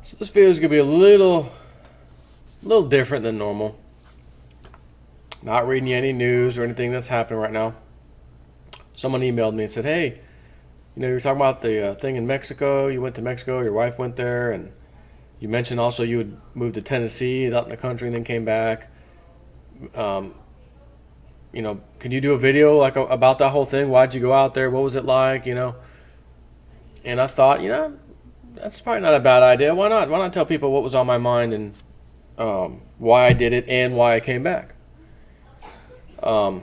So this video is gonna be a little different than normal. Not reading you any news or anything that's happening right now. Someone emailed me and said, "Hey, you were talking about the thing in Mexico. You went to Mexico. Your wife went there, and you mentioned also you had moved to Tennessee, out in the country, and then came back. Um, can you do a video about that whole thing? Why'd you go out there? What was it like? And I thought, that's probably not a bad idea. Why not? Why not tell people what was on my mind and why I did it and why I came back? Um,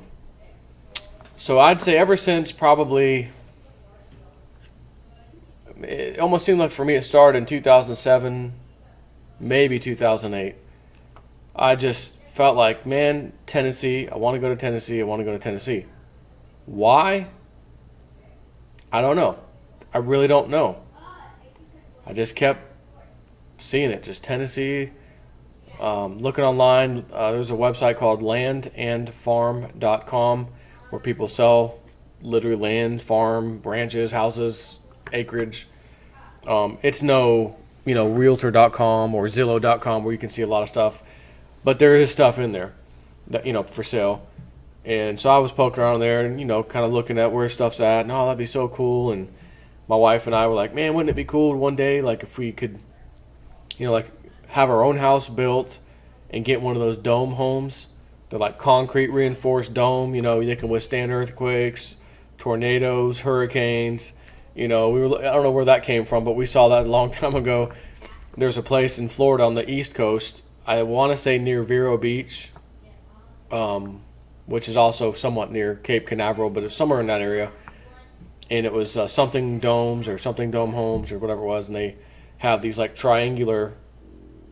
so I'd say ever since probably, it almost seemed like for me it started in 2007, maybe 2008. I just felt like, man, Tennessee, I want to go to Tennessee, I want to go to Tennessee. Why? I don't know. I really don't know. I just kept seeing it, just Tennessee. Looking online, there's a website called landandfarm.com where people sell literally land, farm, ranches, houses, acreage. It's no, realtor.com or zillow.com where you can see a lot of stuff, but there is stuff in there that, for sale. And so I was poking around there and, kind of looking at where stuff's at and, oh, that'd be so cool. And my wife and I were like, man, wouldn't it be cool one day, like if we could, have our own house built and get one of those dome homes. They're like concrete reinforced dome, they can withstand earthquakes, tornadoes, hurricanes. I don't know where that came from, but we saw that a long time ago. There's a place in Florida on the East Coast, I want to say near Vero Beach, which is also somewhat near Cape Canaveral, but it's somewhere in that area. And it was something domes or something dome homes or whatever it was, and they have these like triangular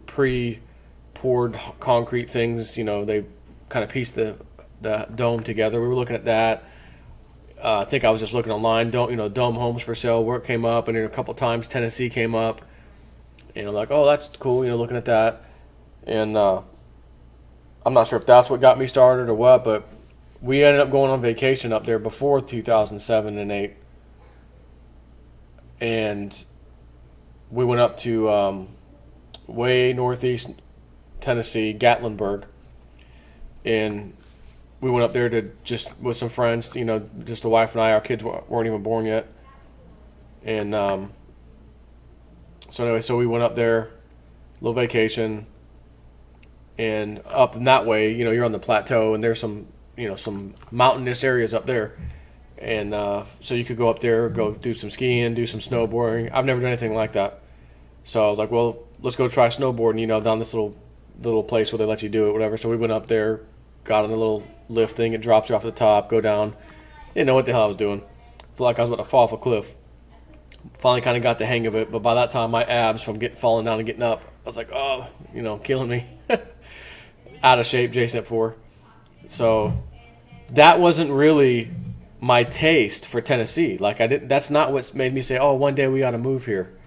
pre-poured concrete things. They kind of piece the dome together. We were looking at that. I think I was just looking online. Dome homes for sale. Work came up, and then a couple times Tennessee came up. And I'm like, oh, that's cool. Looking at that, and I'm not sure if that's what got me started or what, but we ended up going on vacation up there before 2007 and 8, and we went up to way northeast Tennessee, Gatlinburg, and we went up there to just with some friends, just the wife and I. Our kids weren't even born yet, and so we went up there, little vacation, and up in that way, you're on the plateau, and there's some mountainous areas up there, and so you could go up there, go do some skiing, do some snowboarding. I've never done anything like that, so I was like, well, let's go try snowboarding, down this little place where they let you do it, whatever. So we went up there, got on the little lift thing. It drops you off the top, go down. Didn't know what the hell I was doing. Felt like I was about to fall off a cliff. Finally kind of got the hang of it, but by that time my abs from falling down and getting up, I was like, oh, killing me. Out of shape, Jason at 4. So that wasn't really my taste for Tennessee. That's not what made me say, oh, one day we ought to move here.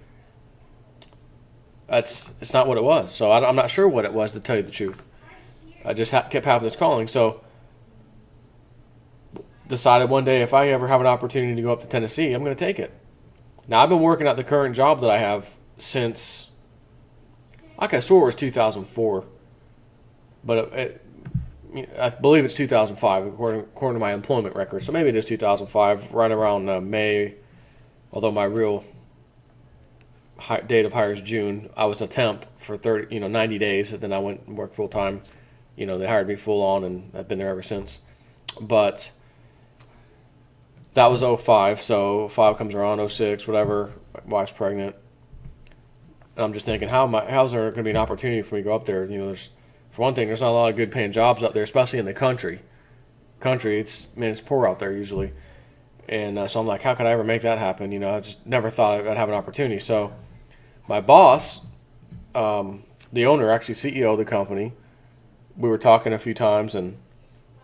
It's not what it was. So I'm not sure what it was, to tell you the truth. I just kept having this calling. So decided one day if I ever have an opportunity to go up to Tennessee, I'm going to take it. Now, I've been working at the current job that I have since, I swore it was 2004. But I believe it's 2005, according to my employment record. So maybe it is 2005, right around May, although my real date of hire is June. I was a temp for 90 days, and then I went and worked full time. They hired me full on, and I've been there ever since. But that was 05, so 05 comes around, 06, whatever. My wife's pregnant. And I'm just thinking, how's there going to be an opportunity for me to go up there? For one thing, there's not a lot of good paying jobs up there, especially in the country. It's poor out there usually. And so I'm like, how could I ever make that happen? I just never thought I'd have an opportunity. So my boss, the owner, actually CEO of the company, we were talking a few times, and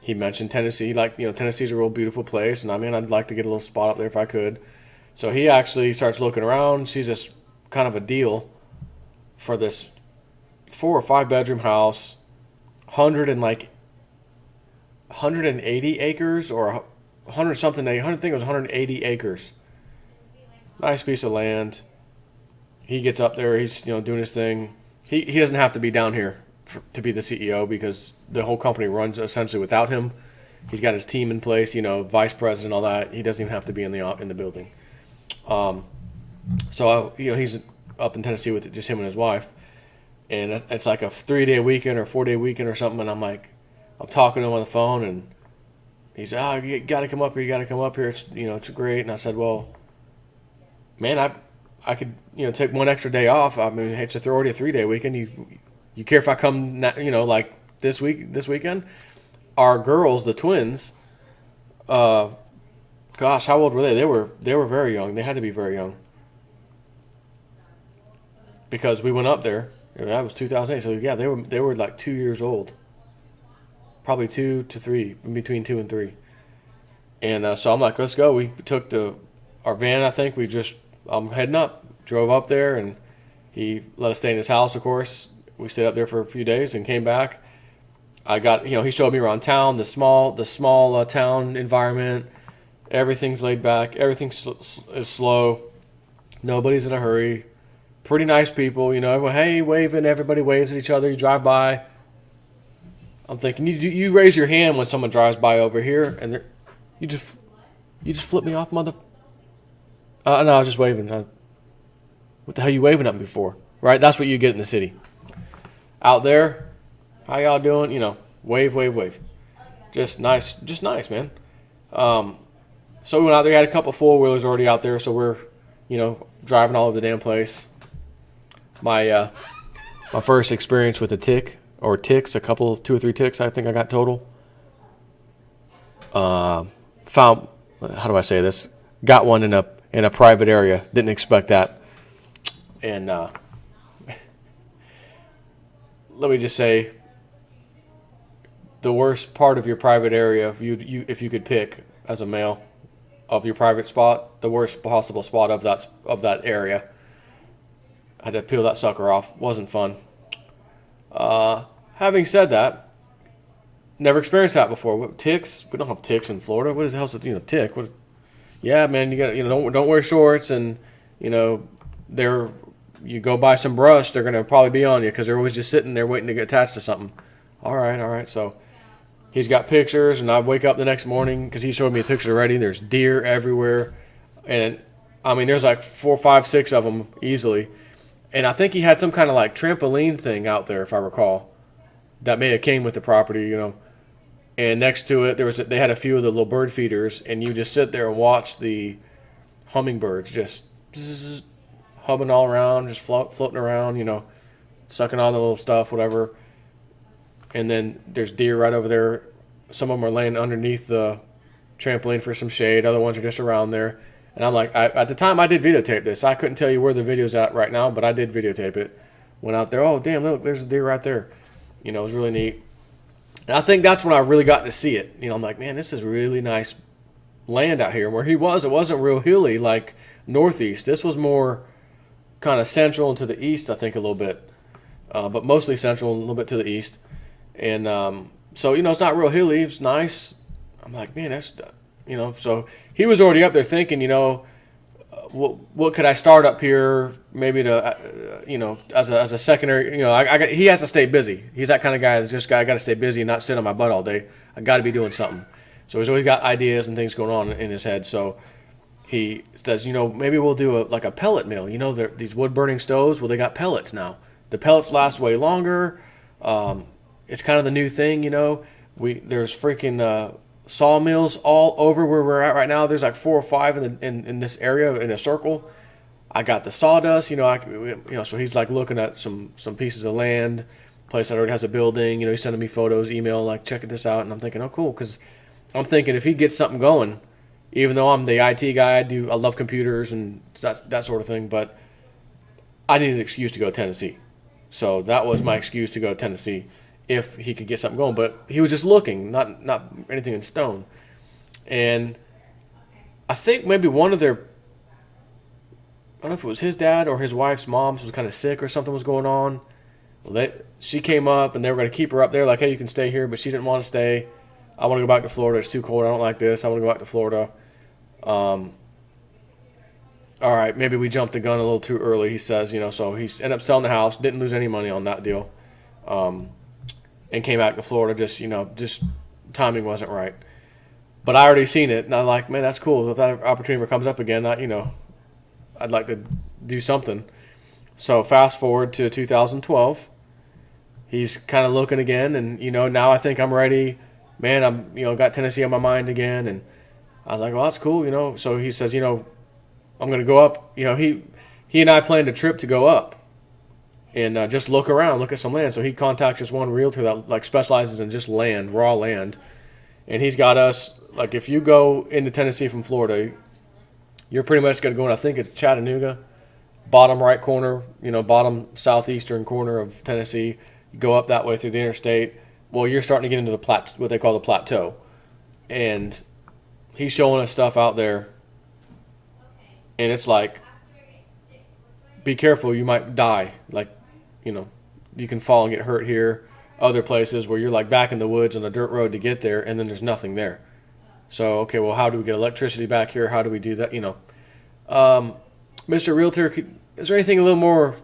he mentioned Tennessee. Tennessee's a real beautiful place, and I'd like to get a little spot up there if I could. So he actually starts looking around, sees this kind of a deal for this 4 or 5 bedroom house, 180 acres or 100 something. I think it was 180 acres. Nice piece of land. he gets up there. He's doing his thing. He doesn't have to be down here to be the CEO because the whole company runs essentially without him. He's got his team in place, vice president, all that. He doesn't even have to be in the building. So he's up in Tennessee with just him and his wife, and it's like a 3-day weekend or 4-day weekend or something. And I'm talking to him on the phone, and he's you got to come up here. You got to come up here. It's great. And I said, well, man, I could take one extra day off. I mean, it's already a 3-day weekend. You care if I come like this weekend? Our girls, the twins, gosh, how old were they? They were very young. They had to be very young because we went up there. That was 2008. So yeah, they were like 2 years old, probably 2 to 3, in between 2 and 3. And so I'm like, let's go. We took our van. I think I'm heading up. Drove up there, and he let us stay in his house. Of course, we stayed up there for a few days and came back. He showed me around town, the small town environment. Everything's laid back. Everything is slow. Nobody's in a hurry. Pretty nice people. Hey, waving. Everybody waves at each other. You drive by. I'm thinking, you raise your hand when someone drives by over here, and you just flip me off, mother. No, I was just waving. What the hell are you waving at me for? Right? That's what you get in the city. Out there, how y'all doing? Wave, wave, wave. Just nice, man. So we went out there. Had a couple 4-wheelers already out there, so we're, driving all over the damn place. My first experience with a tick or ticks, 2 or 3 ticks, I think I got total. Found, how do I say this? Got one in a private area. Didn't expect that. And let me just say, the worst part of your private area, if you could pick as a male of your private spot, the worst possible spot of that area. I had to peel that sucker off. Wasn't fun. Having said that, never experienced that before. Ticks? We don't have ticks in Florida. What the hell's a tick? Yeah, man, you got don't wear shorts, and you go buy some brush, they're gonna probably be on you because they're always just sitting there waiting to get attached to something. All right. So he's got pictures, and I wake up the next morning because he showed me a picture already. There's deer everywhere, and I mean there's like 4, 5, 6 of them easily. And I think he had some kind of like trampoline thing out there, if I recall, that may have came with the property, And next to it, they had a few of the little bird feeders, and you just sit there and watch the hummingbirds just humming all around, just floating around, sucking all the little stuff, whatever. And then there's deer right over there. Some of them are laying underneath the trampoline for some shade. Other ones are just around there. And I'm like, at the time I did videotape this. I couldn't tell you where the video's at right now, but I did videotape it. Went out there. Oh, damn, look, there's a deer right there. It was really neat. And I think that's when I really got to see it. I'm like, man, this is really nice land out here. Where he was, it wasn't real hilly like northeast. This was more kind of central and to the east, I think, a little bit. But mostly central and a little bit to the east. And so, it's not real hilly. It's nice. I'm like, man, that's, so he was already up there thinking, what could I start up here maybe to, as a secondary, he has to stay busy. He's that kind of guy that's just I got to stay busy and not sit on my butt all day. I got to be doing something. So he's always got ideas and things going on in his head. So he says, maybe we'll do a pellet mill. These wood burning stoves, well, they got pellets now. The pellets last way longer. It's kind of the new thing, there's freaking sawmills all over where we're at right now. There's like 4 or 5 in this area in a circle. I got the sawdust, so he's like looking at some pieces of land, place that already has a building. He's sending me photos, email, like checking this out, and I'm thinking, oh, cool, because I'm thinking if he gets something going, even though I'm the IT guy, I love computers and that sort of thing, but I need an excuse to go to Tennessee. So that was my excuse to go to Tennessee if he could get something going. But he was just looking, not anything in stone. And I think maybe one of their, I don't know if it was his dad or his wife's mom was kind of sick or something was going on. Well, she came up and they were going to keep her up there like, hey, you can stay here, but she didn't want to stay. I want to go back to Florida. It's too cold. I don't like this. I want to go back to Florida. all right, maybe we jumped the gun a little too early. He says, so he's ended up selling the house, didn't lose any money on that deal, and came back to Florida. Just timing wasn't right. But I already seen it, and I'm like, man, that's cool. If that opportunity comes up again, I'd like to do something. So fast forward to 2012, he's kind of looking again, and now I think I'm ready. Man, I'm got Tennessee on my mind again, and I was like, well, that's cool. So he says, I'm going to go up. He and I planned a trip to go up and just look around, look at some land. So he contacts this one realtor that like specializes in just land, raw land, and he's got us like if you go into Tennessee from Florida, you're pretty much going to go in. I think it's Chattanooga, bottom right corner, bottom southeastern corner of Tennessee. You go up that way through the interstate. Well, you're starting to get into what they call the plateau, and he's showing us stuff out there, and it's like, be careful, you might die. Like, you can fall and get hurt here. Other places where you're like back in the woods on a dirt road to get there, and then there's nothing there. So, okay, well, how do we get electricity back here? How do we do that? Mr. Realtor, is there anything a little more,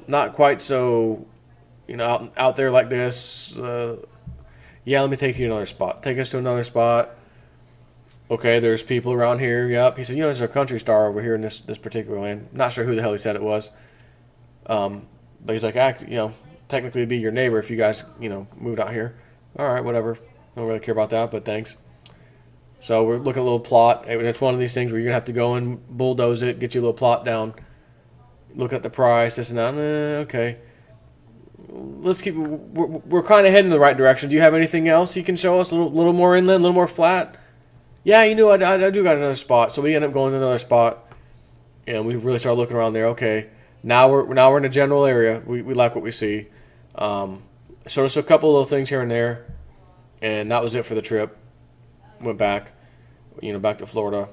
not quite so, out there like this? Yeah, let me take you to another spot. Take us to another spot. Okay, there's people around here. Yep. He said, there's a country star over here in this particular land. Not sure who the hell he said it was. But he's like, technically it'd be your neighbor if you guys, moved out here. All right, whatever. Don't really care about that, but thanks. So we're looking at a little plot. And it's one of these things where you're going to have to go and bulldoze it, get you a little plot down, look at the price, this and that. Okay. Let's keep. We're kind of heading in the right direction. Do you have anything else you can show us? A little more inland, a little more flat? Yeah, I do got another spot. So we end up going to another spot, and we really start looking around there. Okay, now we're in a general area. We like what we see. Showed us a couple of little things here and there, and that was it for the trip. Went back, back to Florida.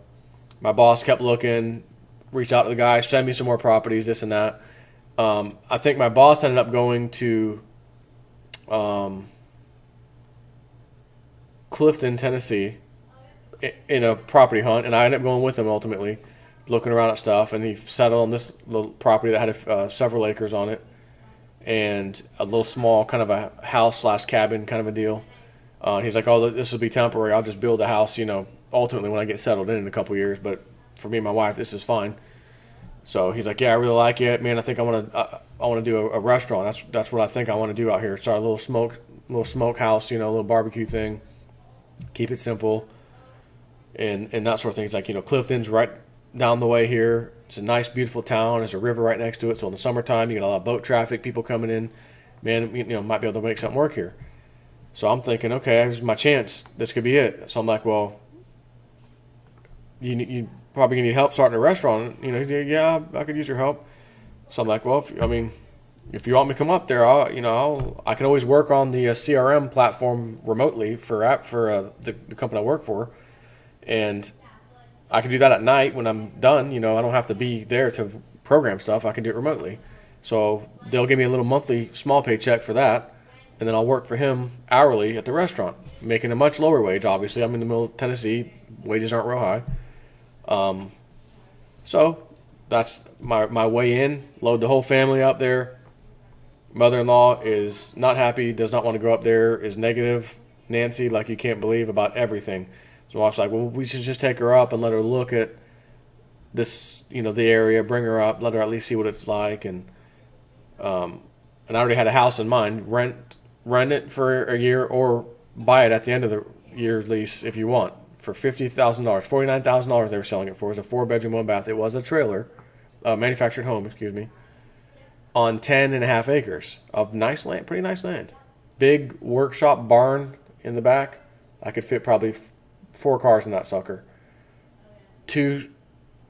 My boss kept looking, reached out to the guy, sent me some more properties, this and that. I think my boss ended up going to Clifton, Tennessee, in a property hunt, and I ended up going with him ultimately, looking around at stuff, and he settled on this little property that had several acres on it, and a little small kind of a house/cabin kind of a deal. He's like, oh, this will be temporary. I'll just build a house, ultimately when I get settled in a couple years, but for me and my wife, this is fine. So he's like, yeah, I really like it, man. I think I want to do a restaurant. That's what I think I want to do out here. Start a little smoke house, a little barbecue thing. Keep it simple. And that sort of thing. It's like, Clifton's right down the way here. It's a nice, beautiful town. There's a river right next to it. So in the summertime, you get a lot of boat traffic, people coming in. Man, might be able to make something work here. So I'm thinking, okay, this is my chance. This could be it. So I'm like, well, you probably need help starting a restaurant. Yeah, I could use your help. So I'm like, well, if you want me to come up there, I can always work on the CRM platform remotely for the company I work for. And I can do that at night when I'm done. I don't have to be there to program stuff. I can do it remotely. So they'll give me a little monthly small paycheck for that. And then I'll work for him hourly at the restaurant, making a much lower wage, obviously. I'm in the middle of Tennessee. Wages aren't real high. So that's my way in. Load the whole family up there. Mother-in-law is not happy, does not want to go up there, is negative. Nancy, like you can't believe, about everything. So my wife's like, well, we should just take her up and let her look at this, the area, bring her up, let her at least see what it's like. And I already had a house in mind. Rent it for a year or buy it at the end of the year's lease if you want for $50,000, $49,000 they were selling it for. It was a 4-bedroom, 1-bath. It was a trailer, manufactured home, on 10.5 acres of nice land, pretty nice land. Big workshop barn in the back. I could fit probably 4 cars in that sucker. 2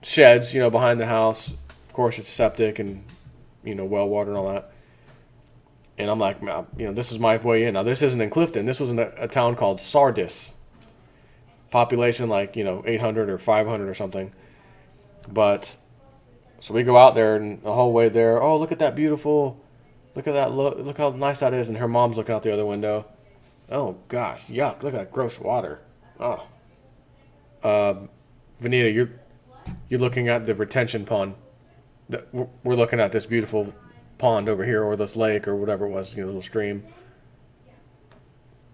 sheds, behind the house. Of course, it's septic and, well water and all that. And I'm like, this is my way in. Now, this isn't in Clifton. This was in a town called Sardis. Population like, 800 or 500 or something. But, so we go out there and the whole way there, oh, look at that beautiful, look how nice that is. And her mom's looking out the other window. Oh, gosh, yuck, look at that gross water. Oh. Vanita, you're looking at the retention pond. We're looking at this beautiful pond over here, or this lake, or whatever it was, little stream.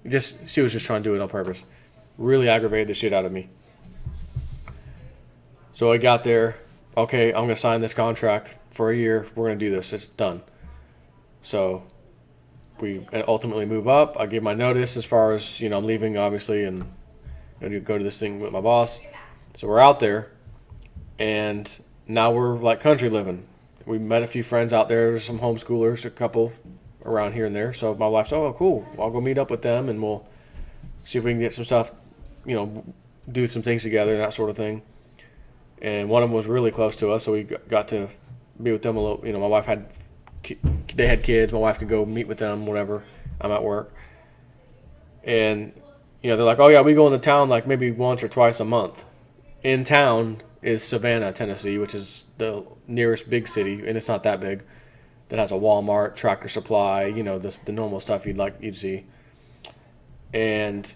She was just trying to do it on purpose. Really aggravated the shit out of me. So I got there. Okay, I'm gonna sign this contract for a year. We're gonna do this. It's done. So we ultimately move up. I give my notice as far as I'm leaving, obviously, and go to this thing with my boss. So we're out there, and now we're like country living. We met a few friends out there. There's some homeschoolers, a couple around here and there. So my wife's, oh, cool. I'll go meet up with them, and we'll see if we can get some stuff, do some things together and that sort of thing. And one of them was really close to us, so we got to be with them a little. My wife they had kids. My wife could go meet with them, whatever. I'm at work. And, they're like, oh, yeah, we go into town like maybe once or twice a month. In town is Savannah, Tennessee, which is the nearest big city, and it's not that big, that has a Walmart, Tractor Supply, the normal stuff you'd see. And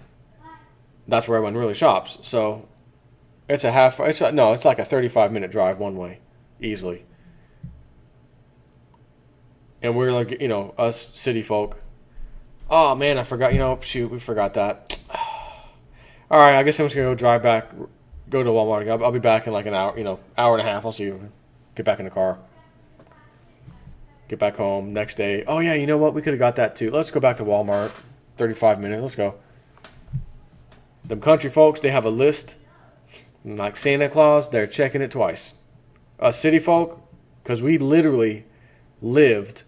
that's where everyone really shops. So it's like a 35-minute drive one way, easily. And we're like, us city folk. Oh, man, I forgot. We forgot that. All right, I guess I'm just going to drive back, go to Walmart. I'll be back in like an hour, hour and a half. I'll see you. Get back in the car. Get back home next day. Oh, yeah, you know what? We could have got that too. Let's go back to Walmart. 35 minutes. Let's go. Them country folks, they have a list. Like Santa Claus, they're checking it twice. Us city folk, because we literally lived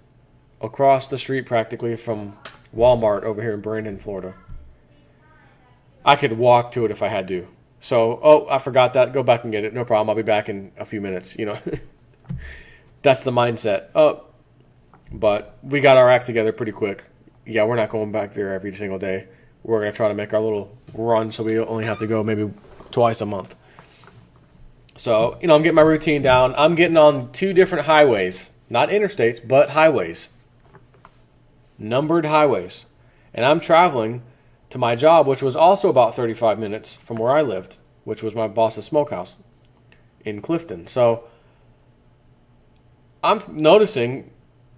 across the street practically from Walmart over here in Brandon, Florida. I could walk to it if I had to. So, I forgot that. Go back and get it. No problem. I'll be back in a few minutes. That's the mindset. But we got our act together pretty quick. Yeah, we're not going back there every single day. We're going to try to make our little run so we only have to go maybe twice a month. So, I'm getting my routine down. I'm getting on 2 different highways. Not interstates, but highways. Numbered highways. And I'm traveling to my job, which was also about 35 minutes from where I lived, which was my boss's smokehouse in Clifton. So I'm noticing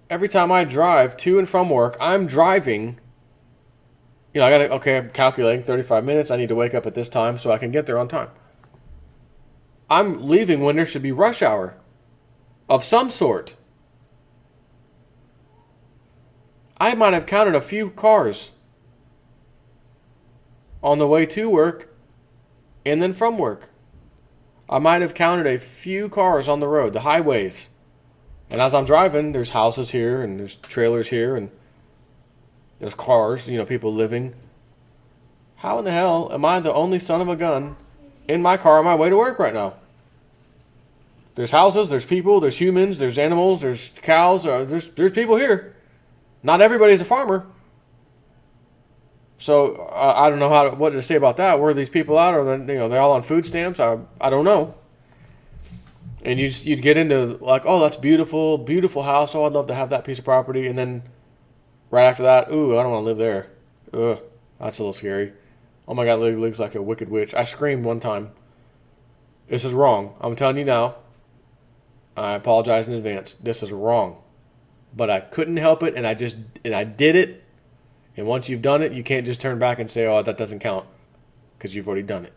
every time I drive to and from work, I'm driving, I'm calculating 35 minutes. I need to wake up at this time so I can get there on time. I'm leaving when there should be rush hour of some sort. I might have counted a few cars on the way to work and then from work. I might have counted a few cars on the road, the highways. And as I'm driving, there's houses here and there's trailers here and there's cars, people living. How in the hell am I the only son of a gun in my car on my way to work right now? There's houses, there's people, there's humans, there's animals, there's cows, there's people here. Not everybody's a farmer. So I don't know what to say about that. Where are these people at? Or they're all on food stamps? I don't know. And you'd get into like, oh, that's beautiful, beautiful house. Oh, I'd love to have that piece of property. And then right after that, ooh, I don't want to live there. Ugh, that's a little scary. Oh my God, Lily looks like a wicked witch. I screamed one time. This is wrong. I'm telling you now. I apologize in advance. This is wrong. But I couldn't help it, and I did it. And once you've done it, you can't just turn back and say, oh, that doesn't count, because you've already done it.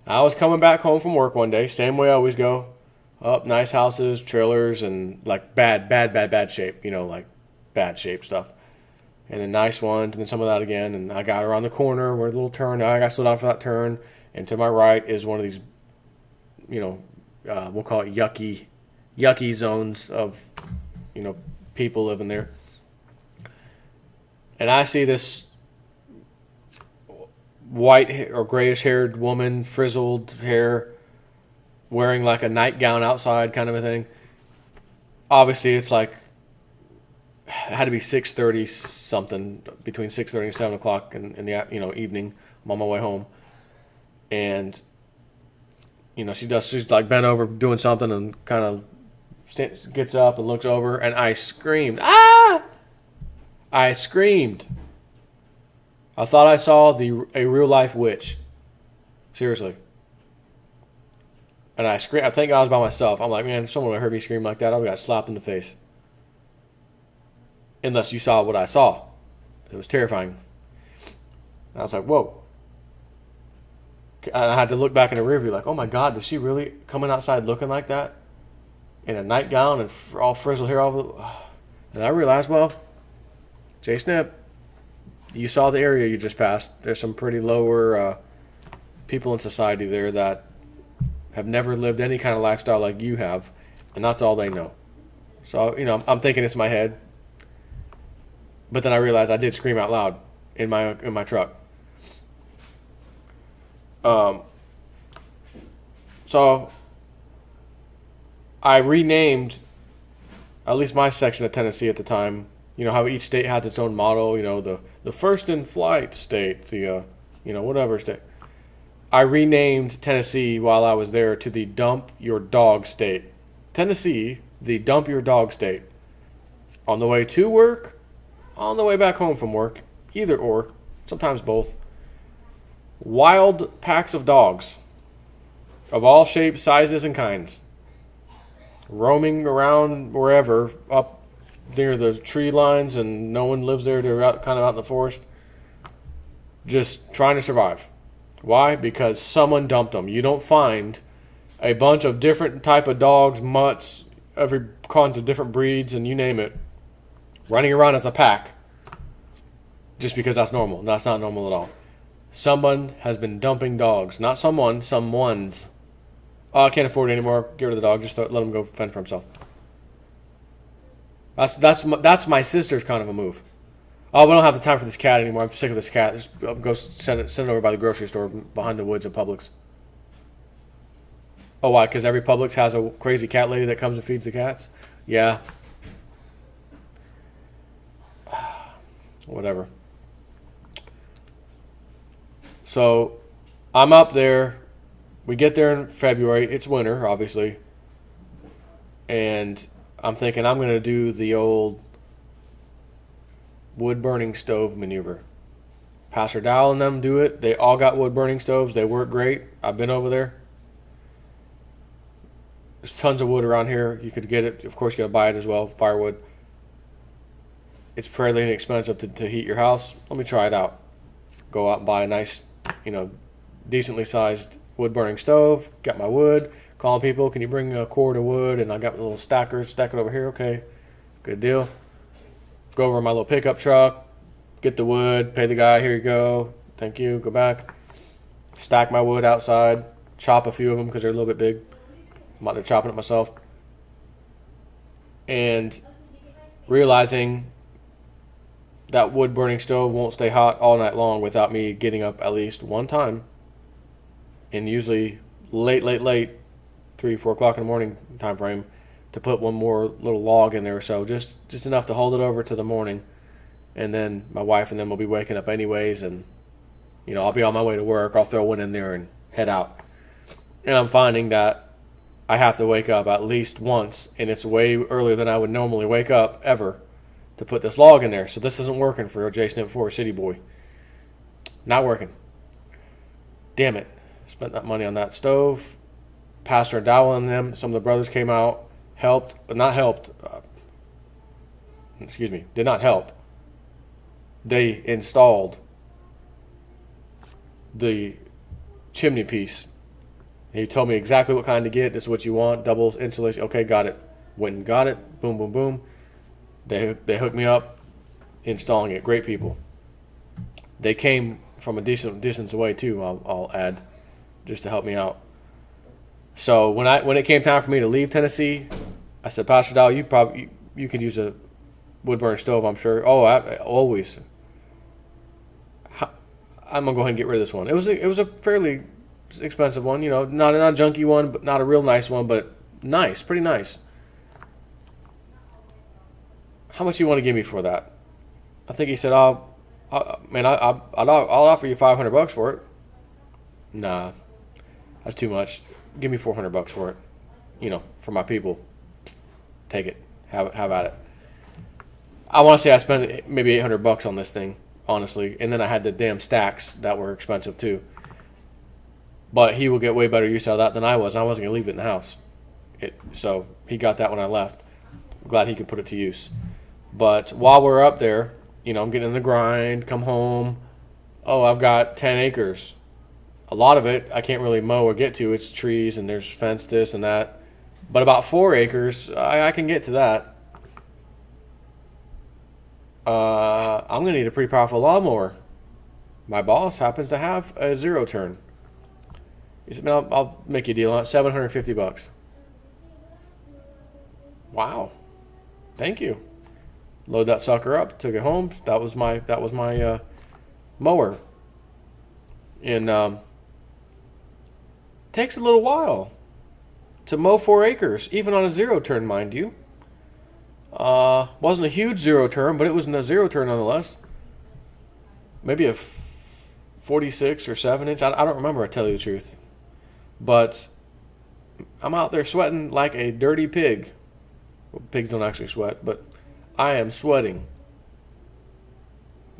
I was coming back home from work one day, same way I always go. Up, nice houses, trailers, and like bad shape, like bad shape stuff. And then nice ones, and then some of that again. And I got around the corner where a little turn. I got slowed down for that turn. And to my right is one of these, we'll call it yucky zones of, people living there. And I see this white or grayish haired woman, frizzled hair, wearing like a nightgown outside kind of a thing. Obviously, it's like, it had to be 6:30 something, between 6:30 and 7 o'clock in the evening. I'm on my way home. And, she's like bent over doing something and kind of gets up and looks over, and I screamed, ah! I screamed. I thought I saw a real life witch. Seriously. And I scream. I think I was by myself. I'm like, man, if someone would heard me scream like that, I would have got slapped in the face. Unless you saw what I saw. It was terrifying. And I was like, whoa. And I had to look back in the rearview like, oh my God, was she really coming outside looking like that? In a nightgown and all frizzled hair. And I realized, well, Jay Snip, you saw the area you just passed. There's some pretty lower people in society there that have never lived any kind of lifestyle like you have, and that's all they know. So, I'm thinking it's in my head. But then I realized I did scream out loud in my truck. So I renamed at least my section of Tennessee at the time. You know how each state has its own motto. The first in flight state, the whatever state. I renamed Tennessee while I was there to the dump your dog state. Tennessee, the dump your dog state. On the way to work, on the way back home from work, either or, sometimes both. Wild packs of dogs of all shapes, sizes, and kinds, roaming around wherever, up near the tree lines, and no one lives there. They're kind of out in the forest, just trying to survive. Why? Because someone dumped them. You don't find a bunch of different type of dogs, mutts, every kinds of different breeds, and you name it, running around as a pack just because that's normal. That's not normal at all. Someone has been dumping dogs. Not someone, someone's. Oh, I can't afford it anymore. Get rid of the dog. Just let him go fend for himself. That's my sister's kind of a move. Oh, we don't have the time for this cat anymore. I'm sick of this cat. Just go send it over by the grocery store behind the woods at Publix. Oh, why? Because every Publix has a crazy cat lady that comes and feeds the cats? Yeah. Whatever. So, I'm up there. We get there in February. It's winter, obviously. And I'm thinking I'm going to do the old wood-burning stove maneuver. Pastor Dowell and them do it. They all got wood-burning stoves. They work great. I've been over there. There's tons of wood around here. You could get it. Of course, you got to buy it as well, firewood. It's fairly inexpensive to heat your house. Let me try it out. Go out and buy a nice, decently sized wood-burning stove. Got my wood. Calling people, can you bring a cord of wood? And I got the little stackers. Stack it over here. Okay, good deal. Go over to my little pickup truck, get the wood, pay the guy, here you go, thank you, go back. Stack my wood outside, chop a few of them because they're a little bit big. I'm out there chopping it myself. And realizing that wood-burning stove won't stay hot all night long without me getting up at least one time. And usually late, 3, 4 o'clock in the morning time frame, to put one more little log in there or so, just enough to hold it over to the morning. And then my wife and them will be waking up anyways, and I'll be on my way to work. I'll throw one in there and head out. And I'm finding that I have to wake up at least once, and it's way earlier than I would normally wake up ever to put this log in there. So this isn't working for a Jason 4 City Boy. Not working. Damn it. Spent that money on that stove. Pastor Dowell and them, some of the brothers came out. Did not help. They installed the chimney piece. He told me exactly what kind to get. This is what you want. Double insulation. Okay, got it. Went and got it. Boom, boom, boom. They hooked me up installing it. Great people. They came from a decent distance away too, I'll add, just to help me out. So when it came time for me to leave Tennessee, I said, Pastor Dow, you could use a wood burning stove, I'm sure. Oh, always. I'm gonna go ahead and get rid of this one. It was a fairly expensive one, not a junky one, but not a real nice one, but nice, pretty nice. How much do you want to give me for that? I think he said, I'll offer you $500 for it. Nah, that's too much. Give me $400 for it. For my people. Take it. Have at it. I want to say I spent maybe $800 on this thing, honestly. And then I had the damn stacks that were expensive too. But he will get way better use out of that than I was. I wasn't going to leave it in the house. So he got that when I left. I'm glad he could put it to use. But while we're up there, I'm getting in the grind, come home. Oh, I've got 10 acres. A lot of it I can't really mow or get to. It's trees and there's fence this and that. But about 4 acres, I can get to that. I'm going to need a pretty powerful lawnmower. My boss happens to have a 0-turn. He said, man, I'll make you a deal on it. $750. Wow. Thank you. Load that sucker up. Took it home. That was my mower. And takes a little while to mow 4 acres, even on a 0-turn, mind you. Wasn't a huge 0-turn, but it was a 0-turn nonetheless. Maybe a 46 or 7-inch. I don't remember, I tell you the truth. But I'm out there sweating like a dirty pig. Well, pigs don't actually sweat, but I am sweating.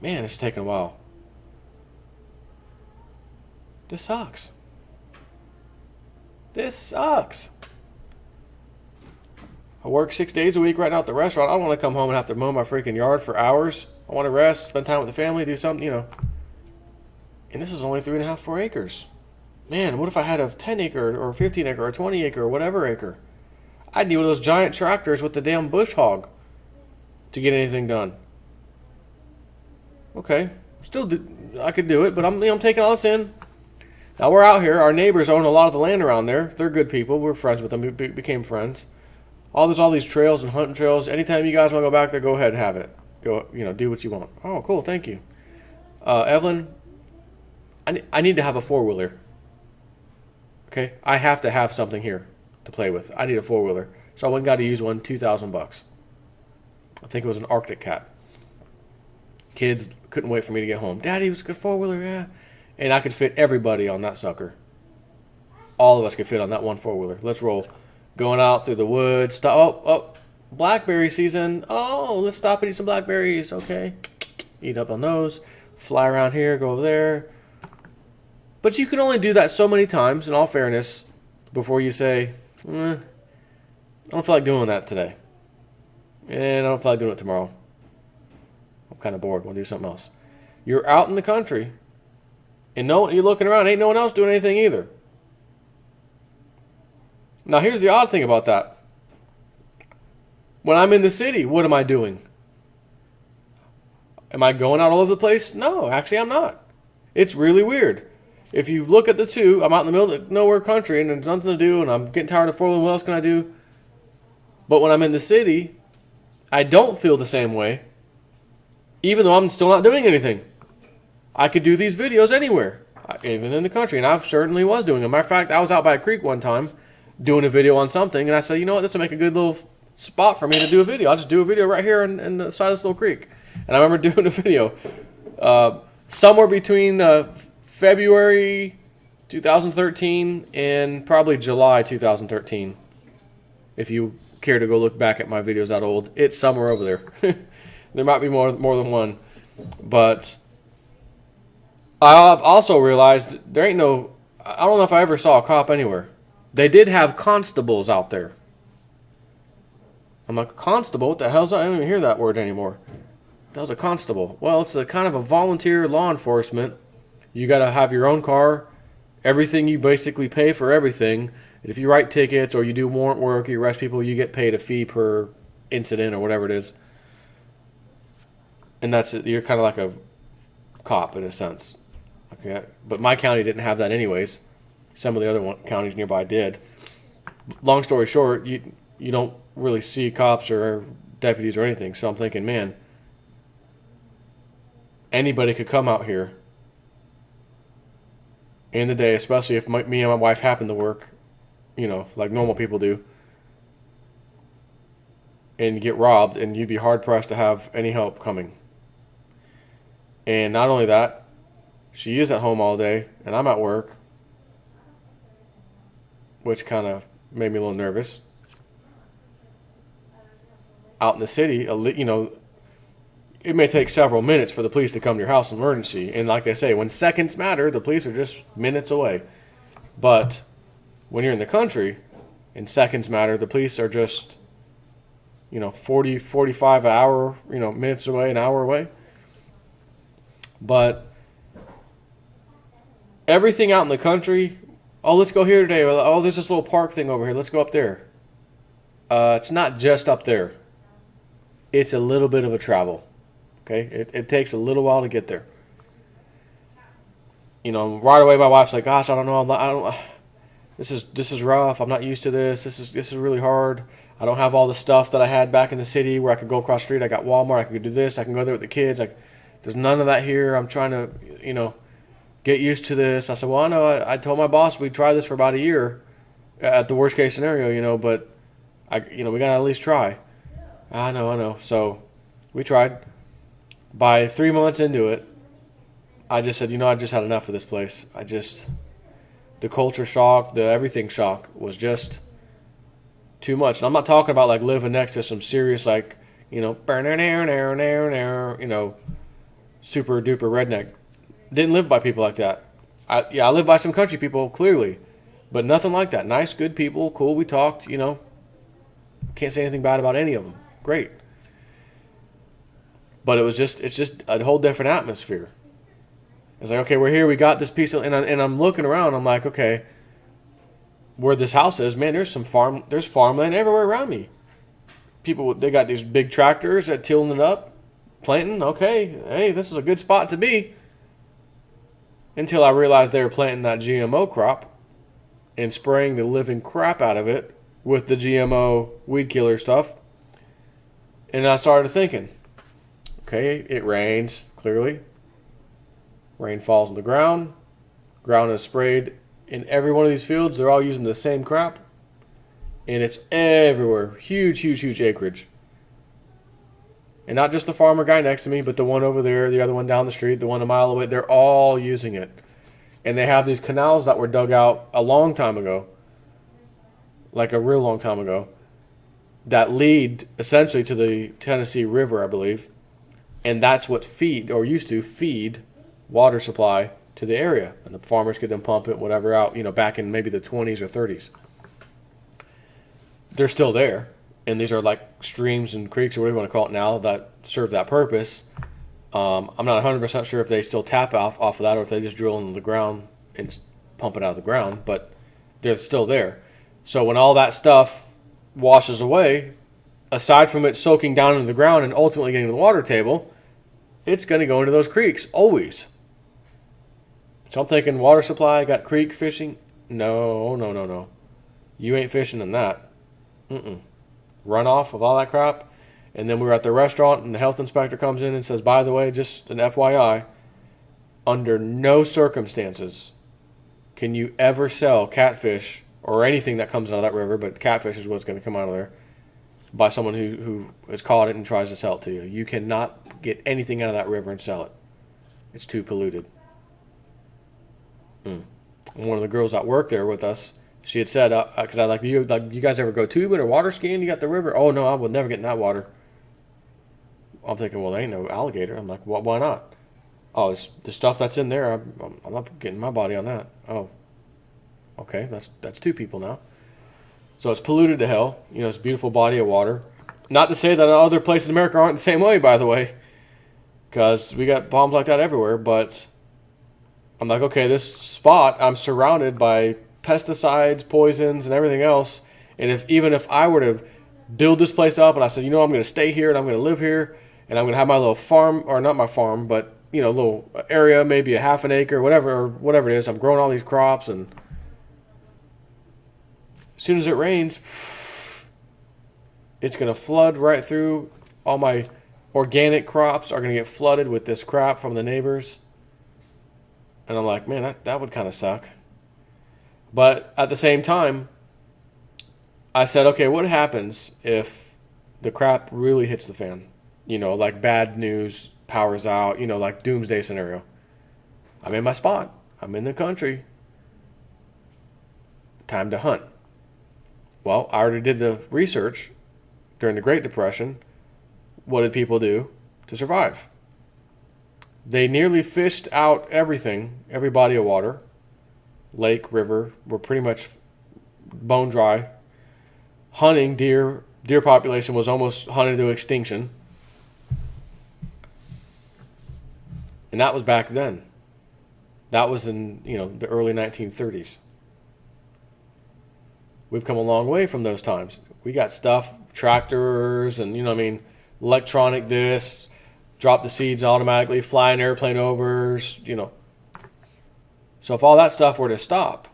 Man, it's taking a while. This sucks. This sucks. I work 6 days a week right now at the restaurant. I don't want to come home and have to mow my freaking yard for hours. I want to rest, spend time with the family, do something, And this is only 3.5, 4 acres. Man, what if I had a 10 acre or 15 acre or 20 acre or whatever acre? I'd need one of those giant tractors with the damn bush hog to get anything done. Okay, I could do it, but I'm taking all this in. Now we're out here. Our neighbors own a lot of the land around there. They're good people. We're friends with them. We became friends. There's all these trails and hunting trails. Anytime you guys want to go back there, go ahead and have it. Go, do what you want. Oh, cool. Thank you. Evelyn, I need to have a 4-wheeler. Okay? I have to have something here to play with. I need a 4-wheeler. So I went and got to use one, $2,000. I think it was an Arctic Cat. Kids couldn't wait for me to get home. Daddy, it was a good 4-wheeler, yeah. And I could fit everybody on that sucker. All of us could fit on that one 4-wheeler. Let's roll. Going out through the woods. Stop. Blackberry season. Oh, let's stop and eat some blackberries. Okay. Eat up on those. Fly around here. Go over there. But you can only do that so many times, in all fairness, before you say, I don't feel like doing that today. And I don't feel like doing it tomorrow. I'm kind of bored. Want to do something else. You're out in the country, and you're looking around. Ain't no one else doing anything either. Now, here's the odd thing about that. When I'm in the city, what am I doing? Am I going out all over the place? No, actually, I'm not. It's really weird. If you look at the two, I'm out in the middle of nowhere country, and there's nothing to do, and I'm getting tired of 4-wheeling. What else can I do? But when I'm in the city, I don't feel the same way, even though I'm still not doing anything. I could do these videos anywhere, even in the country, and I certainly was doing them. Matter of fact, I was out by a creek one time doing a video on something, and I said, you know what, this will make a good little spot for me to do a video. I'll just do a video right here in the side of this little creek. And I remember doing a video somewhere between February 2013 and probably July 2013. If you care to go look back at my videos that old, it's somewhere over there. There might be more than one. But I also realized there ain't no, I don't know if I ever saw a cop anywhere. They did have constables out there. I'm like, constable? What the hell's that? I don't even hear that word anymore. That was a constable. Well, it's a kind of a volunteer law enforcement. You got to have your own car. Everything, you basically pay for everything. And if you write tickets or you do warrant work, you arrest people, you get paid a fee per incident or whatever it is. And that's it. You're kind of like a cop in a sense. Okay, but my county didn't have that anyways. Some of the other counties nearby did. Long story short, you don't really see cops or deputies or anything. So I'm thinking, man, anybody could come out here in the day, especially if me and my wife happen to work, like normal people do, and get robbed, and you'd be hard-pressed to have any help coming. And not only that, she is at home all day, and I'm at work, which kind of made me a little nervous. Out in the city, it may take several minutes for the police to come to your house in emergency. And like they say, when seconds matter, the police are just minutes away. But when you're in the country, and seconds matter, the police are just, 40, 45 an hour, minutes away, an hour away. But everything out in the country, oh, let's go here today. Oh, there's this little park thing over here. Let's go up there. It's not just up there. It's a little bit of a travel. Okay? It takes a little while to get there. Right away my wife's like, gosh, I don't know. This is rough. I'm not used to this. This is really hard. I don't have all the stuff that I had back in the city where I could go across the street. I got Walmart. I could do this. I can go there with the kids. There's none of that here. I'm trying to, get used to this. I said, well, I know. I told my boss we'd try this for about a year at the worst case scenario, but we got to at least try. I know. So we tried. By 3 months into it, I just said, I just had enough of this place. The culture shock, the everything shock was just too much. And I'm not talking about like living next to some serious super duper redneck. Didn't live by people like that. I live by some country people, clearly. But nothing like that. Nice, good people, cool, we talked, Can't say anything bad about any of them. Great. But it's just a whole different atmosphere. It's like, okay, we're here, we got this piece of, and I'm looking around, I'm like, okay, where this house is, man, there's farmland everywhere around me. People, they got these big tractors that tilling it up, planting, okay, hey, this is a good spot to be. Until I realized they were planting that GMO crop and spraying the living crap out of it with the GMO weed killer stuff. And I started thinking, okay, it rains, clearly. Rain falls on the ground. Ground is sprayed in every one of these fields. They're all using the same crap. And it's everywhere. Huge, huge, huge acreage. And not just the farmer guy next to me, but the one over there, the other one down the street, the one a mile away. They're all using it. And they have these canals that were dug out a long time ago. Like a real long time ago. That lead essentially to the Tennessee River, I believe. And that's what used to feed water supply to the area, and the farmers could then pump it, whatever, out, back in maybe the 20s or 30s. They're still there, and these are like streams and creeks or whatever you want to call it now that serve that purpose. I'm not 100% sure if they still tap off of that or if they just drill into the ground and pump it out of the ground, but they're still there. So when all that stuff washes away, aside from it soaking down into the ground and ultimately getting to the water table, it's going to go into those creeks, always. So I'm thinking water supply, got creek fishing. No. You ain't fishing in that. Runoff of all that crap. And then we were at the restaurant and the health inspector comes in and says, by the way, just an FYI, under no circumstances can you ever sell catfish or anything that comes out of that river, but catfish is what's going to come out of there, by someone who has caught it and tries to sell it to you. You cannot get anything out of that river and sell it. It's too polluted. And one of the girls that worked there with us, she had said, because I like, you guys ever go tubing or water skiing? You got the river? Oh, no, I would never get in that water. I'm thinking, well, there ain't no alligator. I'm like, well, why not? Oh, it's the stuff that's in there. I'm not getting my body on that. Oh, okay, that's two people now. So it's polluted to hell. It's a beautiful body of water. Not to say that other places in America aren't the same way, by the way, because we got bombs like that everywhere, but I'm like, okay, this spot, I'm surrounded by pesticides, poisons, and everything else. And even if I were to build this place up and I said, I'm going to stay here and I'm going to live here and I'm going to have my little farm, or not my farm, but, a little area, maybe a half an acre, whatever it is. I'm growing all these crops, and as soon as it rains, it's going to flood right through. All my organic crops are going to get flooded with this crap from the neighbors. And I'm like, man, that would kind of suck. But at the same time, I said, okay, what happens if the crap really hits the fan? Like bad news, power's out, like doomsday scenario. I'm in my spot. I'm in the country. Time to hunt. Well, I already did the research during the Great Depression. What did people do to survive? They nearly fished out everything, every body of water. lake, river were pretty much bone dry. Hunting, deer population was almost hunted to extinction. And that was back then. That was in, the early 1930s. We've come a long way from those times. We got stuff, tractors, and, electronic this, drop the seeds automatically, fly an airplane over, So if all that stuff were to stop,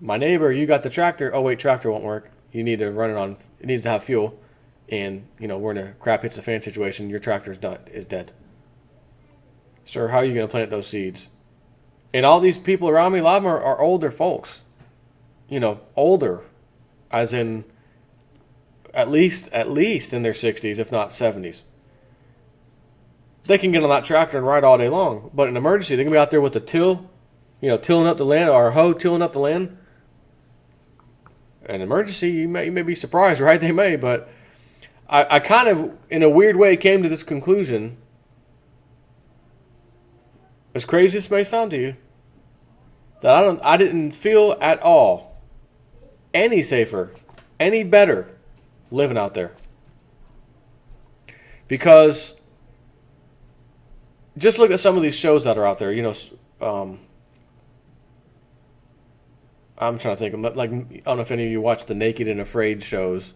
my neighbor, you got the tractor. Oh, wait, tractor won't work. You need to run it on, it needs to have fuel. And, we're in a crap hits the fan situation. Your tractor's done, is dead. Sir, how are you going to plant those seeds? And all these people around me, a lot of them are older folks. Older, as in at least in their 60s, if not 70s. They can get on that tractor and ride all day long. But in an emergency, they can be out there with a till, tilling up the land, or a hoe tilling up the land. An emergency, you may be surprised, right? They may, but I kind of, in a weird way, came to this conclusion. As crazy as this may sound to you, that I didn't feel at all any safer, any better living out there. Because just look at some of these shows that are out there. I'm trying to think. Like, I don't know if any of you watch the Naked and Afraid shows,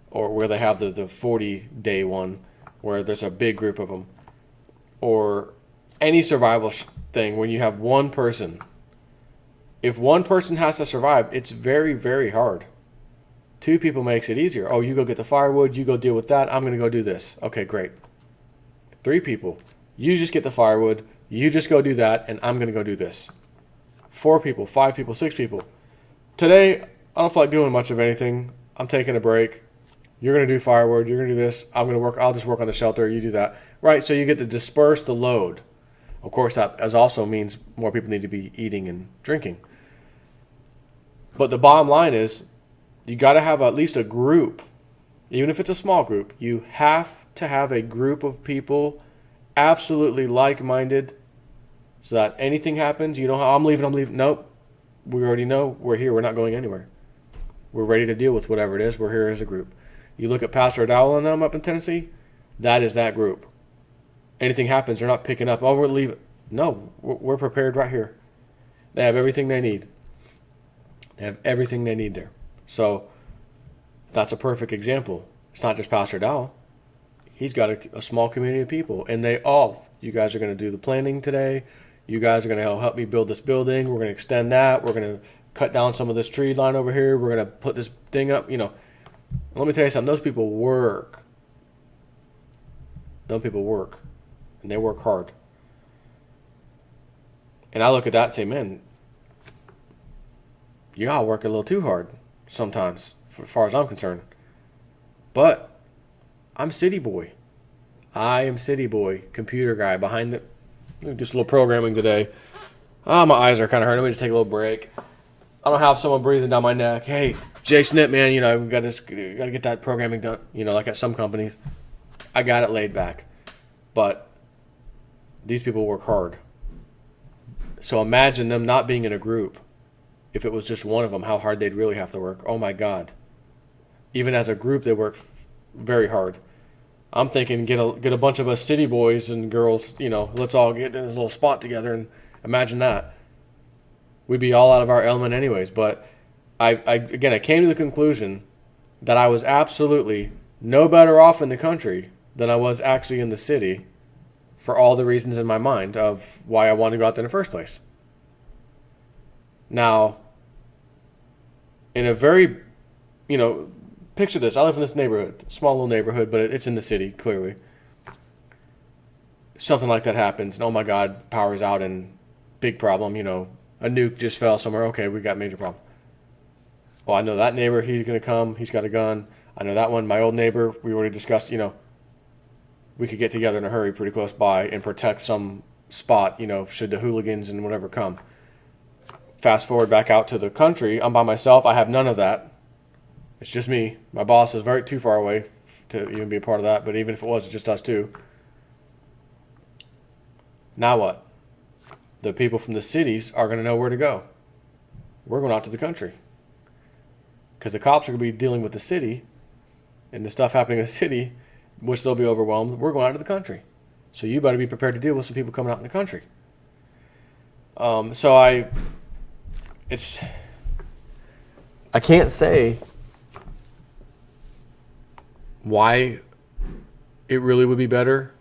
or where they have the 40-day one, where there's a big group of them, or any survival thing when you have one person. If one person has to survive, it's very, very hard. Two people makes it easier. Oh, you go get the firewood, you go deal with that, I'm going to go do this. Okay, great. Three people. You just get the firewood, you just go do that, and I'm going to go do this. 4 people, 5 people, 6 people. Today, I don't feel like doing much of anything. I'm taking a break. You're going to do firewood, you're going to do this, I'll just work on the shelter, you do that. Right, so you get to disperse the load. Of course, that also means more people need to be eating and drinking. But the bottom line is, you got to have at least a group. Even if it's a small group, you have to have a group of people absolutely like-minded, so that anything happens, you don't have, I'm leaving. Nope. We already know we're here. We're not going anywhere. We're ready to deal with whatever it is. We're here as a group. You look at Pastor Dowell and them up in Tennessee, that is that group. Anything happens, they're not picking up. Oh, we're leaving. No, we're prepared right here. They have everything they need. They have everything they need there. So that's a perfect example. It's not just Pastor Dowell. He's got a small community of people, and you guys are going to do the planning today. You guys are going to help me build this building. We're going to extend that. We're going to cut down some of this tree line over here. We're going to put this thing up. Let me tell you something. Those people work. And they work hard. And I look at that and say, man, you all work a little too hard sometimes, as far as I'm concerned. But I'm city boy. I am city boy, computer guy behind just a little programming today. My eyes are kind of hurting. Let me just take a little break. I don't have someone breathing down my neck. Hey, Jay Snip, man, we got to get that programming done. Like at some companies, I got it laid back. But these people work hard. So imagine them not being in a group. If it was just one of them, how hard they'd really have to work. Oh my God. Even as a group, they work very hard. I'm thinking get a bunch of us city boys and girls, let's all get in this little spot together, and imagine that. We'd be all out of our element anyways. But I came to the conclusion that I was absolutely no better off in the country than I was actually in the city, for all the reasons in my mind of why I wanted to go out there in the first place. Now, in a very, picture this. I live in this neighborhood, small little neighborhood, but it's in the city, clearly. Something like that happens, and oh my God, power's out, and big problem, a nuke just fell somewhere. Okay, we got major problem. Well, I know that neighbor, he's going to come, he's got a gun. I know that one, my old neighbor, we already discussed, we could get together in a hurry pretty close by and protect some spot, should the hooligans and whatever come. Fast forward back out to the country, I'm by myself, I have none of that. It's just me. My boss is too far away to even be a part of that, but even if it was, it's just us two. Now what? The people from the cities are going to know where to go. we're going out to the country. Because the cops are going to be dealing with the city and the stuff happening in the city, which they'll be overwhelmed. We're going out to the country. So you better be prepared to deal with some people coming out in the country. I can't say why it really would be better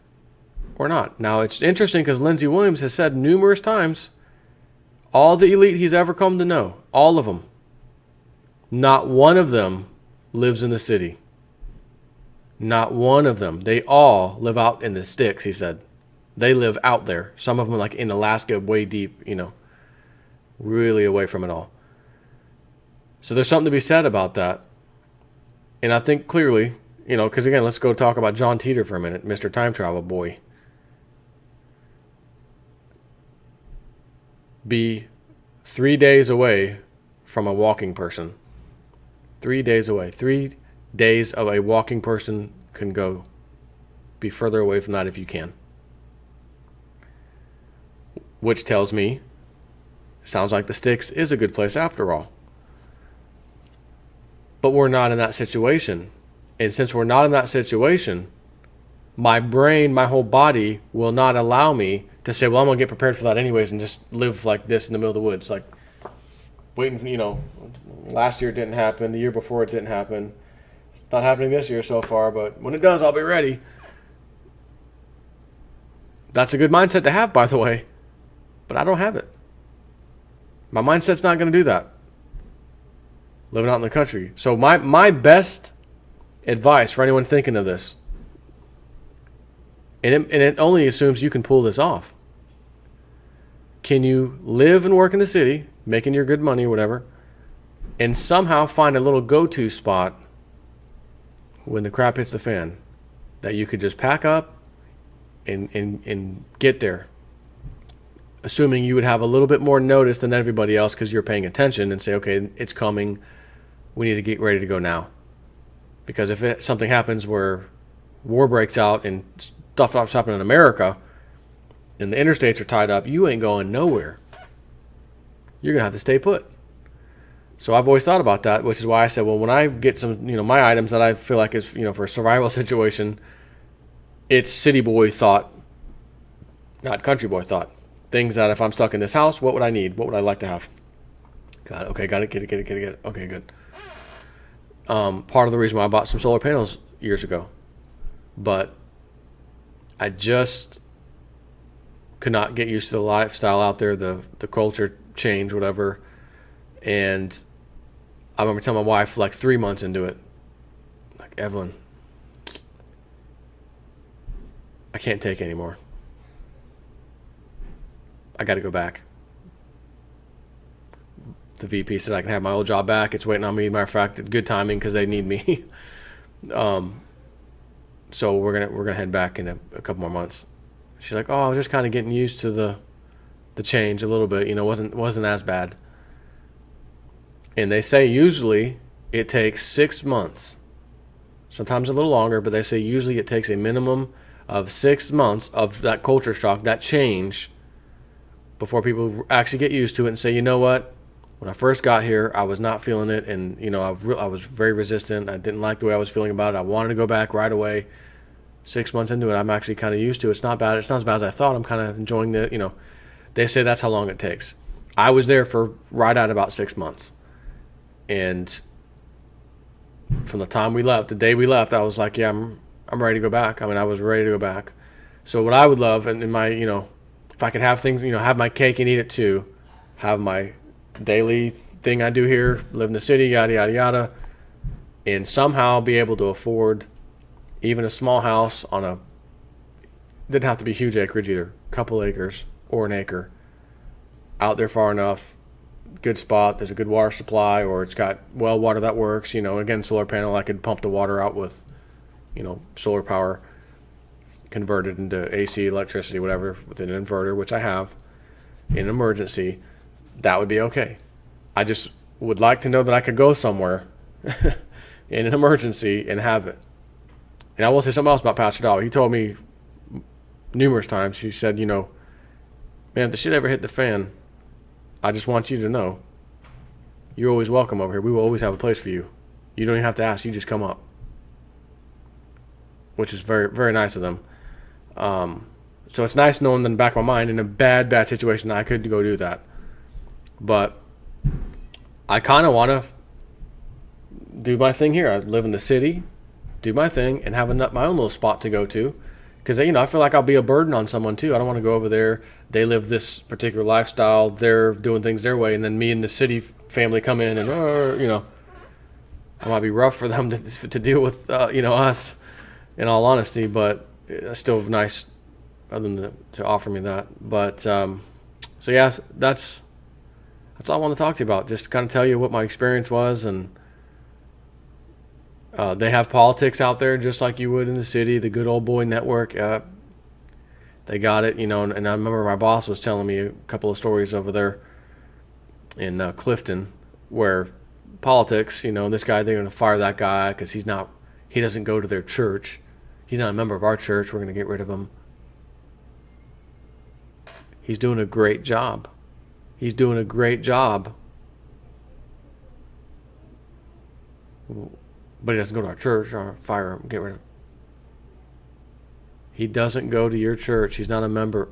or not. Now, it's interesting because Lindsey Williams has said numerous times, all the elite he's ever come to know, all of them, not one of them lives in the city. Not one of them. They all live out in the sticks, he said. They live out there. Some of them like in Alaska, way deep, really away from it all. So there's something to be said about that. And I think clearly, because again, let's go talk about John Teeter for a minute, Mr. Time Travel Boy. Be 3 days away from a walking person. 3 days away. 3 days of a walking person can go. Be further away from that if you can. Which tells me, sounds like the sticks is a good place after all. But we're not in that situation. And since we're not in that situation, my brain, my whole body will not allow me to say, well, I'm going to get prepared for that anyways and just live like this in the middle of the woods. Like, waiting, last year it didn't happen. The year before it didn't happen. It's not happening this year so far, but when it does, I'll be ready. That's a good mindset to have, by the way. But I don't have it. My mindset's not going to do that. Living out in the country. So my best advice for anyone thinking of this, and it only assumes you can pull this off. Can you live and work in the city, making your good money or whatever, and somehow find a little go-to spot when the crap hits the fan that you could just pack up and get there? Assuming you would have a little bit more notice than everybody else because you're paying attention and say, okay, it's coming. We need to get ready to go now. Because if something happens where war breaks out and stuff starts happening in America and the interstates are tied up, you ain't going nowhere. You're going to have to stay put. So I've always thought about that, which is why I said, well, when I get some, my items that I feel like is, for a survival situation, it's city boy thought, not country boy thought. Things that if I'm stuck in this house, what would I need? What would I like to have? Got it. Okay, got it. Get it. Okay, good. Part of the reason why I bought some solar panels years ago. But I just could not get used to the lifestyle out there, the culture change, whatever. And I remember telling my wife like 3 months into it, like, Evelyn, I can't take it anymore. I got to go back. The VP said I can have my old job back. It's waiting on me. Matter of fact, good timing because they need me. So we're gonna head back in a couple more months. She's like, oh, I was just kind of getting used to the change a little bit. Wasn't as bad. And they say usually it takes 6 months, sometimes a little longer, but they say usually it takes a minimum of 6 months of that culture shock, that change, before people actually get used to it and say, you know what? When I first got here, I was not feeling it, and I was very resistant. I didn't like the way I was feeling about it. I wanted to go back right away. 6 months into it, I'm actually kind of used to it. It's not bad. It's not as bad as I thought. I'm kind of enjoying the, They say that's how long it takes. I was there for right at about 6 months. And from the time we left, the day we left, I was like, yeah, I'm ready to go back. I mean, I was ready to go back. So what I would love, and in my, if I could have things, have my cake and eat it too, have my daily thing I do here, live in the city, yada, yada, yada, and somehow be able to afford even a small house didn't have to be huge acreage either, couple acres or an acre, out there far enough, good spot, there's a good water supply, or it's got well water that works, again, solar panel, I could pump the water out with, solar power, converted into AC, electricity, whatever, with an inverter, which I have, in an emergency. That would be okay. I just would like to know that I could go somewhere in an emergency and have it. And I will say something else about Pastor Doll. He told me numerous times, he said, man, if the shit ever hit the fan, I just want you to know You're always welcome over here. We will always have a place for you. You don't even have to ask. You just come up, which is very, very nice of them. So it's nice knowing in the back of my mind, in a bad situation, I could go do that. But I kind of want to do my thing here. I live in the city, do my thing, and have my own little spot to go to. Because, I feel like I'll be a burden on someone, too. I don't want to go over there. They live this particular lifestyle. They're doing things their way. And then me and the city family come in and, it might be rough for them to deal with, us, in all honesty. But it's still nice of them to offer me that. But, so, yeah, that's all I want to talk to you about. Just to kind of tell you what my experience was. And they have politics out there just like you would in the city. The good old boy network. They got it, and I remember my boss was telling me a couple of stories over there in Clifton where politics, this guy, they're going to fire that guy because he doesn't go to their church. He's not a member of our church. We're going to get rid of him. He's doing a great job. He's doing a great job. But he doesn't go to our church or fire him, get rid of him. He doesn't go to your church. He's not a member.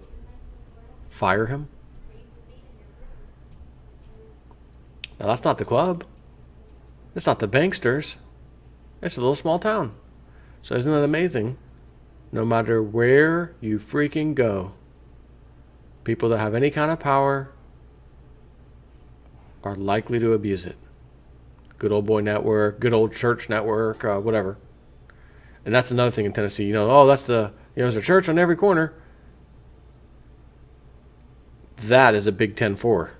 Fire him? Now, that's not the club. It's not the banksters. It's a little small town. So isn't that amazing? No matter where you freaking go, people that have any kind of power are likely to abuse it. Good old boy network, good old church network, whatever. And that's another thing in Tennessee. There's a church on every corner. That is a Big 10-4.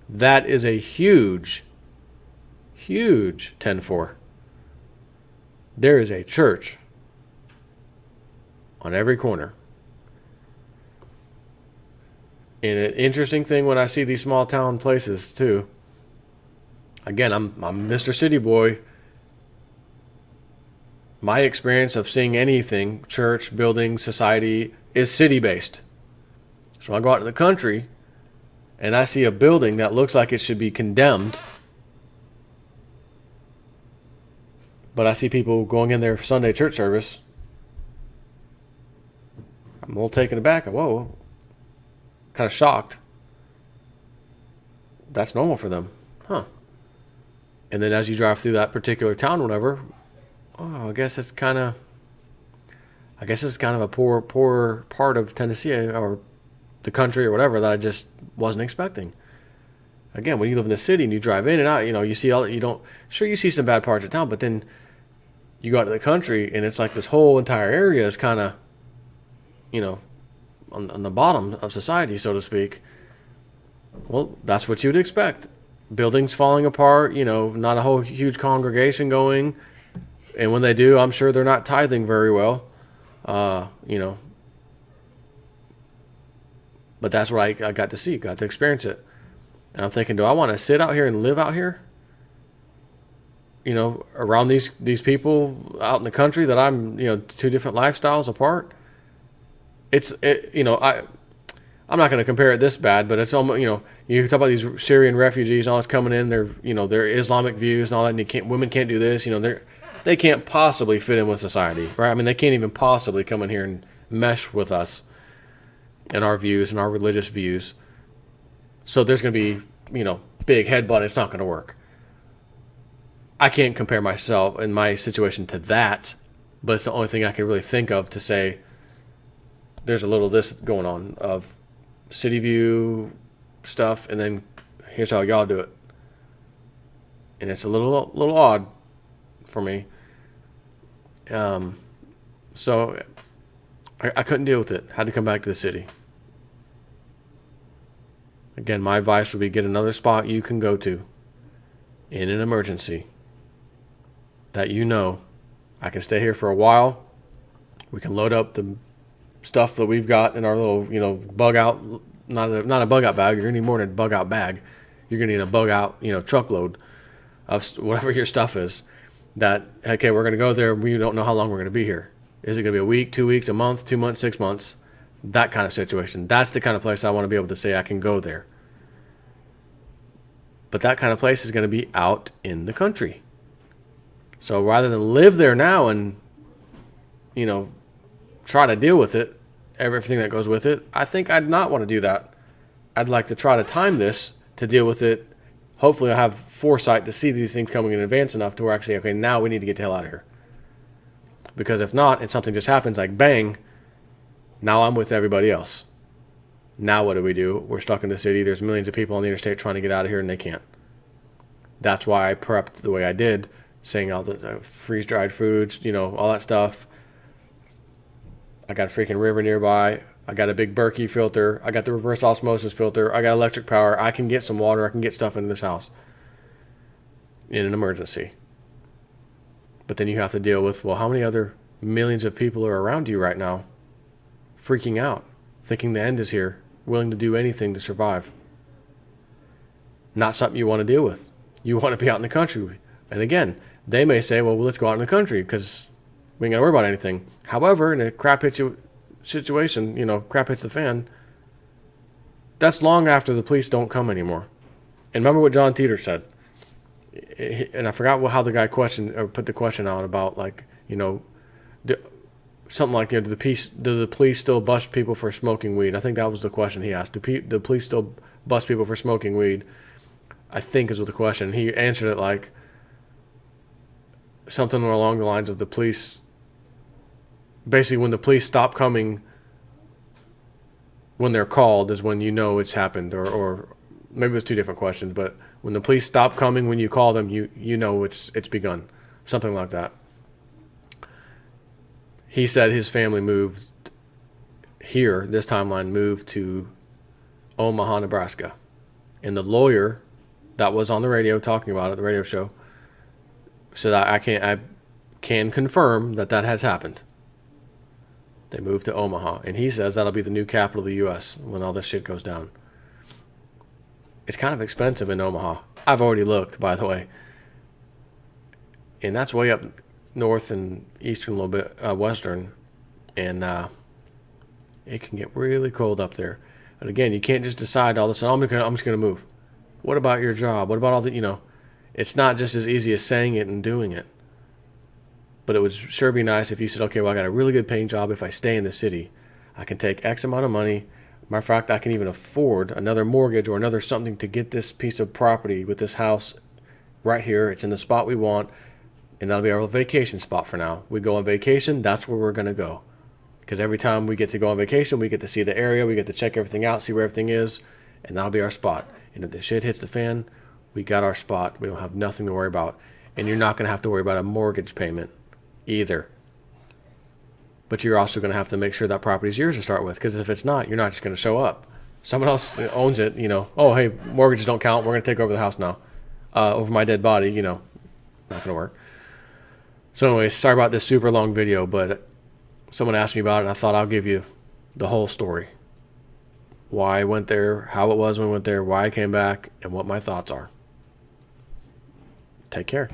That is a huge 10-4. There is a church on every corner. And an interesting thing when I see these small town places too. Again, I'm Mr. City Boy. My experience of seeing anything, church, building, society, is city-based. So I go out to the country and I see a building that looks like it should be condemned, but I see people going in there for Sunday church service. I'm a little taken aback. Whoa. Kind of shocked. That's normal for them. Huh. And then as you drive through that particular town, whatever, I guess it's kind of a poor part of Tennessee or the country or whatever that I just wasn't expecting. Again, when you live in the city and you drive in and out, you see you see some bad parts of town, but then you go out to the country and it's like this whole entire area is kind of, on the bottom of society, so to speak. Well, that's what you'd expect. Buildings falling apart, not a whole huge congregation going. And when they do, I'm sure they're not tithing very well, But that's what I got to see, got to experience it. And I'm thinking, do I want to sit out here and live out here? Around these people out in the country that I'm, two different lifestyles apart. I'm not going to compare it this bad, but it's almost, you talk about these Syrian refugees, all that's coming in, their Islamic views and all that, and women can't do this, they can't possibly fit in with society, right? I mean, they can't even possibly come in here and mesh with us and our views and our religious views. So there's going to be, big headbutt. It's not going to work. I can't compare myself and my situation to that, but it's the only thing I can really think of to say there's a little of this going on of city view stuff, and then here's how y'all do it. And it's a little odd for me. So I couldn't deal with it. Had to come back to the city. Again, my advice would be get another spot you can go to in an emergency that I can stay here for a while. We can load up the stuff that we've got in our little, bug out, not a bug out bag. You're going to need more than a bug out bag. You're going to need a bug out, truckload of whatever your stuff is. That, okay, we're going to go there. We don't know how long we're going to be here. Is it going to be a week, 2 weeks, a month, 2 months, 6 months? That kind of situation. That's the kind of place I want to be able to say I can go there. But that kind of place is going to be out in the country. So rather than live there now and, try to deal with it, everything that goes with it, I think I'd not want to do that. I'd like to try to time this to deal with it. Hopefully I'll have foresight to see these things coming in advance enough to where actually, okay, now we need to get the hell out of here. Because if not, and something just happens like bang, now I'm with everybody else. Now what do? We're stuck in the city. There's millions of people on the interstate trying to get out of here and they can't. That's why I prepped the way I did, saying all the freeze-dried foods, all that stuff. I got a freaking river nearby. I got a big Berkey filter. I got the reverse osmosis filter. I got electric power. I can get some water. I can get stuff into this house in an emergency. But then you have to deal with, well, how many other millions of people are around you right now freaking out, thinking the end is here, willing to do anything to survive? Not something you want to deal with. You want to be out in the country. And again, they may say, well, let's go out in the country because we ain't got to worry about anything. However, in a crap situation, crap hits the fan, that's long after the police don't come anymore. And remember what John Teeter said. And I forgot how the guy put the question out about, something like, do the police still bust people for smoking weed? I think that was the question he asked. Do the police still bust people for smoking weed? I think is what the question. He answered it like something along the lines of the police. Basically, when the police stop coming when they're called is when you know it's happened, or maybe it was two different questions. But when the police stop coming when you call them, you know it's begun, something like that. He said his family moved here. This timeline moved to Omaha, Nebraska, and the lawyer that was on the radio talking about it, the radio show, said I can confirm that has happened. They moved to Omaha, and he says that'll be the new capital of the U.S. when all this shit goes down. It's kind of expensive in Omaha. I've already looked, by the way, and that's way up north and eastern a little bit, western, and it can get really cold up there. And again, you can't just decide all of a sudden, I'm just gonna move. What about your job? What about all the, it's not just as easy as saying it and doing it. But it would sure be nice if you said, okay, well, I got a really good paying job. If I stay in the city, I can take X amount of money. Matter of fact, I can even afford another mortgage or another something to get this piece of property with this house right here. It's in the spot we want, and that'll be our vacation spot for now. We go on vacation, that's where we're going to go. Because every time we get to go on vacation, we get to see the area, we get to check everything out, see where everything is, and that'll be our spot. And if the shit hits the fan, we got our spot. We don't have nothing to worry about. And you're not going to have to worry about a mortgage payment either. But you're also going to have to make sure that property is yours to start with, because if it's not, you're not just going to show up. Someone else owns it, oh, hey, mortgages don't count. We're going to take over the house now. Over my dead body, not going to work. So anyways, sorry about this super long video, but someone asked me about it, and I thought I'll give you the whole story. Why I went there, how it was when I went there, why I came back, and what my thoughts are. Take care.